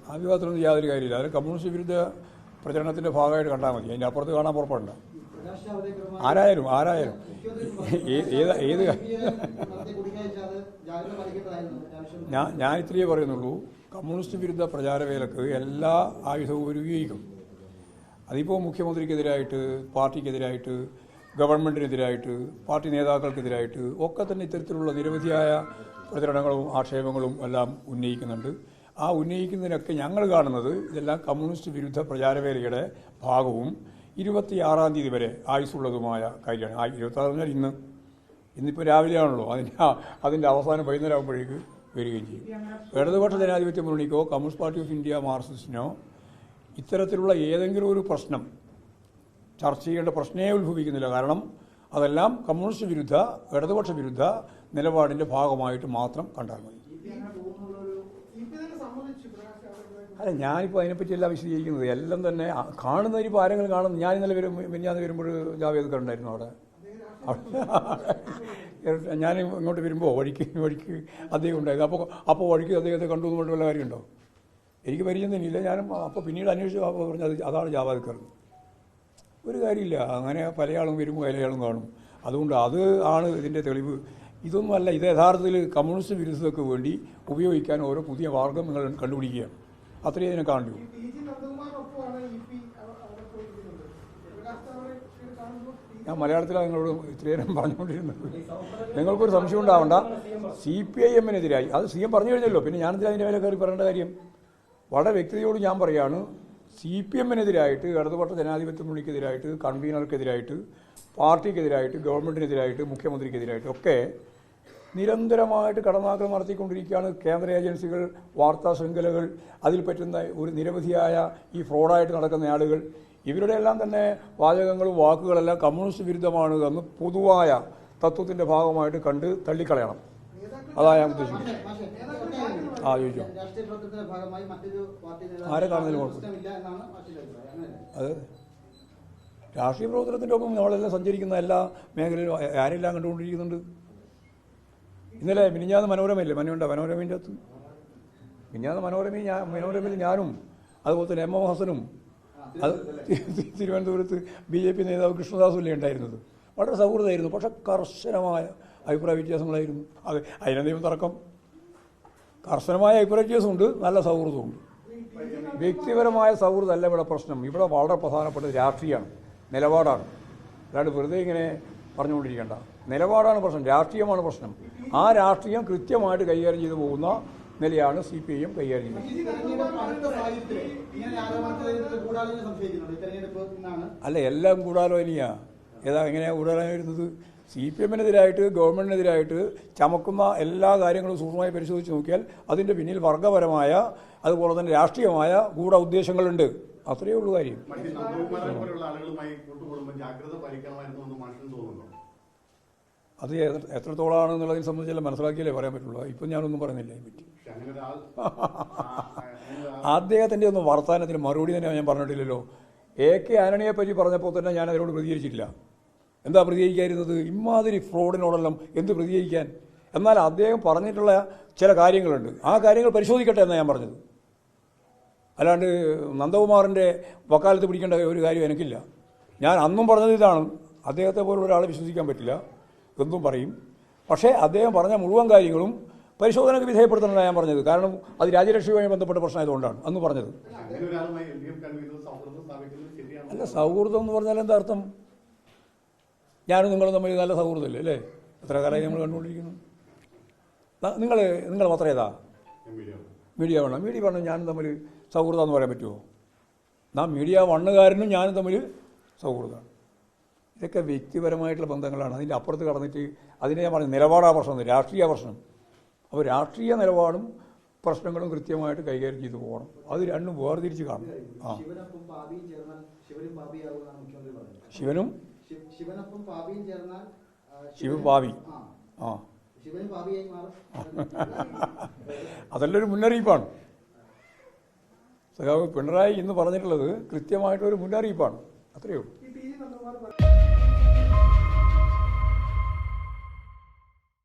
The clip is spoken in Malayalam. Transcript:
ആ വിവാദത്തിലൊന്നും യാതൊരു കാര്യമില്ല. അത് കമ്മ്യൂണിസ്റ്റ് വിരുദ്ധ പ്രചരണത്തിൻ്റെ ഭാഗമായിട്ട് കണ്ടാൽ മതി. അതിൻ്റെ അപ്പുറത്ത് കാണാൻ പുറപ്പെടണ്ട. ആരായാലും ഏത് ഞാൻ ഇത്രയേ പറയുന്നുള്ളൂ. കമ്മ്യൂണിസ്റ്റ് വിരുദ്ധ പ്രചാരവേലക്ക് എല്ലാ ആയുധവും ഉപയോഗിക്കും. അതിപ്പോൾ മുഖ്യമന്ത്രിക്കെതിരായിട്ട്, പാർട്ടിക്കെതിരായിട്ട്, ഗവൺമെൻറ്റിനെതിരായിട്ട്, പാർട്ടി നേതാക്കൾക്കെതിരായിട്ട് ഒക്കെ തന്നെ ഇത്തരത്തിലുള്ള നിരവധിയായ പ്രചരണങ്ങളും ആക്ഷേപങ്ങളും എല്ലാം ഉന്നയിക്കുന്നുണ്ട്. ആ ഉന്നയിക്കുന്നതിനൊക്കെ ഞങ്ങൾ കാണുന്നത് ഇതെല്ലാം കമ്മ്യൂണിസ്റ്റ് വിരുദ്ധ പ്രചാരവേലയുടെ ഭാഗവും 26-ാം തീയതി വരെ ആയുസ്സുള്ളതുമായ കാര്യമാണ്. 26 പറഞ്ഞാൽ ഇന്നിപ്പോൾ രാവിലെയാണല്ലോ, അതിൻ്റെ അവസാനം വൈകുന്നേരം ആകുമ്പോഴേക്ക് വരികയും ചെയ്യും. ഇടതുപക്ഷ ജനാധിപത്യ മുന്നണിക്കോ കമ്മ്യൂണിസ്റ്റ് പാർട്ടി ഓഫ് ഇന്ത്യ മാർക്സിസ്റ്റിനോ ഇത്തരത്തിലുള്ള ഏതെങ്കിലും ഒരു പ്രശ്നം ചർച്ച ചെയ്യേണ്ട പ്രശ്നമേ ഉത്ഭവിക്കുന്നില്ല. കാരണം അതെല്ലാം കമ്മ്യൂണിസ്റ്റ് വിരുദ്ധ, ഇടതുപക്ഷ വിരുദ്ധ നിലപാടിൻ്റെ ഭാഗമായിട്ട് മാത്രം കണ്ടാൽ മതി. അല്ല, ഞാനിപ്പോൾ അതിനെപ്പറ്റിയെല്ലാം വിശദീകരിക്കുന്നത് എല്ലാം തന്നെ കാണുന്നതിപ്പോൾ ആരെങ്കിലും കാണുന്നു. ഞാൻ ഇന്നലെ മിനിഞ്ഞാന്ന് വരുമ്പോൾ ജാവേദ്കർ ഉണ്ടായിരുന്നു അവിടെ. ഞാൻ ഇങ്ങോട്ട് വരുമ്പോൾ വഴിക്ക് അദ്ദേഹം ഉണ്ടായിരുന്നു. അപ്പോൾ വഴിക്ക് അദ്ദേഹത്തെ കണ്ടു എന്ന് പറഞ്ഞ വല്ല കാര്യമുണ്ടോ? എനിക്ക് പരിചയമൊന്നുമില്ല. ഞാനും അപ്പോൾ പിന്നീട് അന്വേഷിച്ച് പറഞ്ഞത് അതാണ് ജാവേദ്കർ. ഒരു കാര്യമില്ല. അങ്ങനെ പലയാളും വരുമ്പോൾ പലയാളും കാണും. അതുകൊണ്ട് അത് ആണ് ഇതിൻ്റെ തെളിവ്. ഇതൊന്നുമല്ല. ഇത് യഥാർത്ഥത്തിൽ കമ്മ്യൂണിസ്റ്റ് വിരുദ്ധതയ്ക്ക് വേണ്ടി ഉപയോഗിക്കാൻ ഓരോ പുതിയ മാർഗം നിങ്ങൾ കണ്ടുപിടിക്കുകയാണ്. അത്രയേ ഇതിനെ കാണൂ. ഞാൻ മലയാളത്തിലാണ് നിങ്ങളോട് ഇത്രയേരം പറഞ്ഞുകൊണ്ടിരുന്നത്. നിങ്ങൾക്കൊരു സംശയം ഉണ്ടാവണ്ട. CPIM-നെതിരായി അത് CM പറഞ്ഞു കഴിഞ്ഞല്ലോ. പിന്നെ ഞാനെന്തിനാ അതിൻ്റെ മേലെ കയറി പറയേണ്ട കാര്യം? വളരെ വ്യക്തതയോട് ഞാൻ പറയുകയാണ്. CPM-നെതിരായിട്ട്, ഇടതുപക്ഷ ജനാധിപത്യ മുന്നണിക്കെതിരായിട്ട്, കൺവീനർക്കെതിരായിട്ട്, പാർട്ടിക്കെതിരായിട്ട്, ഗവൺമെൻറ്റിനെതിരായിട്ട്, മുഖ്യമന്ത്രിക്കെതിരായിട്ട് ഒക്കെ നിരന്തരമായിട്ട് കടന്നാക്രമണം നടത്തിക്കൊണ്ടിരിക്കുകയാണ് കേന്ദ്ര ഏജൻസികൾ, വാർത്താ ശൃംഖലകൾ, അതിൽ പറ്റുന്ന ഒരു നിരവധിയായ ഈ ഫ്രോഡായിട്ട് നടക്കുന്ന ആളുകൾ. ഇവരുടെ എല്ലാം തന്നെ വാചകങ്ങളും വാക്കുകളെല്ലാം കമ്മ്യൂണിസ്റ്റ് വിരുദ്ധമാണ് എന്ന് പൊതുവായ തത്വത്തിൻ്റെ ഭാഗമായിട്ട് കണ്ട് തള്ളിക്കളയണം. അതാണ് ഞാൻ ഉദ്ദേശിക്കുന്നത്. ചോദിച്ചോ. ആരെ കാണുന്നതിന് കുഴപ്പമില്ല. അത് രാഷ്ട്രീയ പ്രവർത്തനത്തിൻ്റെ ഒപ്പം നമ്മളെല്ലാം സഞ്ചരിക്കുന്ന എല്ലാ മേഖലയിലും ആരെല്ലാം കണ്ടുകൊണ്ടിരിക്കുന്നുണ്ട്. ഇന്നലെ മിനിഞ്ഞാന്ന് മനോരമയില്ലേ, മനോരമേൻ്റെ അകത്ത് മിനിഞ്ഞാന്ന് മനോരമയിൽ ഞാനും അതുപോലെ തന്നെ MM ഹസനും അത് തിരുവനന്തപുരത്ത് BJP നേതാവ് കൃഷ്ണദാസും ഉണ്ടായിരുന്നത്. വളരെ സൗഹൃദമായിരുന്നു. പക്ഷെ കർശനമായ അഭിപ്രായ വ്യത്യാസങ്ങളായിരുന്നു. അത് അതിനെന്തെങ്കിലും തർക്കം? കർശനമായ അഭിപ്രായ വ്യത്യാസമുണ്ട്, നല്ല സൗഹൃദമുണ്ട്. വ്യക്തിപരമായ സൗഹൃദമല്ല ഇവിടെ പ്രശ്നം. ഇവിടെ വളരെ പ്രധാനപ്പെട്ടത് രാഷ്ട്രീയമാണ്, നിലപാടാണ്. അല്ലാണ്ട് വെറുതെ ഇങ്ങനെ പറഞ്ഞുകൊണ്ടിരിക്കേണ്ട. നിലപാടാണ് പ്രശ്നം, രാഷ്ട്രീയമാണ് പ്രശ്നം. ആ രാഷ്ട്രീയം കൃത്യമായിട്ട് കൈകാര്യം ചെയ്തു പോകുന്ന നിലയാണ് CPIM കൈകാര്യം ചെയ്യുന്നത്. അല്ല, എല്ലാം ഗൂഢാലോചനയാ. എങ്ങനെയാണ് ഗൂഢാലോചന വരുന്നത്? CPM-നെതിരായിട്ട്, ഗവൺമെൻറ്റിനെതിരായിട്ട് ചമക്കുന്ന എല്ലാ കാര്യങ്ങളും സൂക്ഷ്മമായി പരിശോധിച്ച് നോക്കിയാൽ അതിൻ്റെ പിന്നിൽ വർഗപരമായ അതുപോലെ തന്നെ രാഷ്ട്രീയമായ ഗൂഢ ഉദ്ദേശങ്ങളുണ്ട്. അത്രയേ ഉള്ളൂ കാര്യം. അത് എത്രത്തോളാണെന്നുള്ളതിനെ സംബന്ധിച്ചല്ല മനസ്സിലാക്കിയാലേ പറയാൻ പറ്റുള്ളൂ. ഇപ്പം ഞാനൊന്നും പറയുന്നില്ല അതിനെപ്പറ്റി. അദ്ദേഹത്തിൻ്റെ ഒന്നും വർത്തമാനത്തിന് മറുപടി തന്നെ ഞാൻ പറഞ്ഞിട്ടില്ലല്ലോ. AK ആന്റണിയെ പറ്റി പറഞ്ഞപ്പോൾ തന്നെ ഞാൻ അതിനോട് പ്രതികരിച്ചിട്ടില്ല. എന്താ പ്രതികരിക്കാതിരുന്നത്? ഇമാതിരി ഫ്രോഡിനോടെല്ലാം എന്ത് പ്രതികരിക്കാൻ? എന്നാൽ അദ്ദേഹം പറഞ്ഞിട്ടുള്ള ചില കാര്യങ്ങളുണ്ട്. ആ കാര്യങ്ങൾ പരിശോധിക്കട്ടെ എന്നാണ് ഞാൻ പറഞ്ഞത്. അല്ലാണ്ട് നന്ദകുമാറിൻ്റെ വക്കാലത്ത് പിടിക്കേണ്ട ഒരു കാര്യം എനിക്കില്ല. ഞാൻ അന്നും പറഞ്ഞത് ഇതാണ്: അദ്ദേഹത്തെ പോലുള്ള ഒരാളെ വിശ്വസിക്കാൻ പറ്റില്ല, എന്നും പറയും. പക്ഷേ അദ്ദേഹം പറഞ്ഞ മുഴുവൻ കാര്യങ്ങളും പരിശോധനയ്ക്ക് വിധേയപ്പെടുത്തണമെന്നാണ് ഞാൻ പറഞ്ഞത്. കാരണം അത് രാജ്യരക്ഷയുമായി ബന്ധപ്പെട്ട പ്രശ്നമായതുകൊണ്ടാണ് അന്ന് പറഞ്ഞത്. അല്ല, സൗഹൃദം എന്ന് പറഞ്ഞാൽ എന്താ അർത്ഥം? ഞാനും നിങ്ങളും തമ്മിൽ നല്ല സൗഹൃദമല്ലേ അല്ലേ? എത്ര കാലമായി നമ്മൾ കണ്ടുകൊണ്ടിരിക്കുന്നു. നിങ്ങൾ മാത്രം ഏതാ മീഡിയ വണ്ണം? മീഡിയ വണ്ണം ഞാനും തമ്മിൽ സൗഹൃദം എന്ന് പറയാൻ പറ്റുമോ? മീഡിയ വണ്ണുകാരനും ഞാനും തമ്മിൽ സൗഹൃദമാണ്. ഇതൊക്കെ വ്യക്തിപരമായിട്ടുള്ള ബന്ധങ്ങളാണ്. അതിൻ്റെ അപ്പുറത്ത് കടന്നിട്ട് അതിനെ ഞാൻ പറഞ്ഞു നിലപാടാ പ്രശ്നം, രാഷ്ട്രീയ പ്രശ്നം. അപ്പോൾ രാഷ്ട്രീയ നിലപാടും പ്രശ്നങ്ങളും കൃത്യമായിട്ട് കൈകാര്യം ചെയ്തു പോകണം. അത് രണ്ടും വേർതിരിച്ച് കാണണം. ശിവനും പാവി. അതെല്ലൊരു മുന്നറിയിപ്പാണ്. സഖാവ് പിണറായി ഇന്ന് പറഞ്ഞിട്ടുള്ളത് കൃത്യമായിട്ടൊരു മുന്നറിയിപ്പാണ്. അത്രയേ ഉള്ളൂ.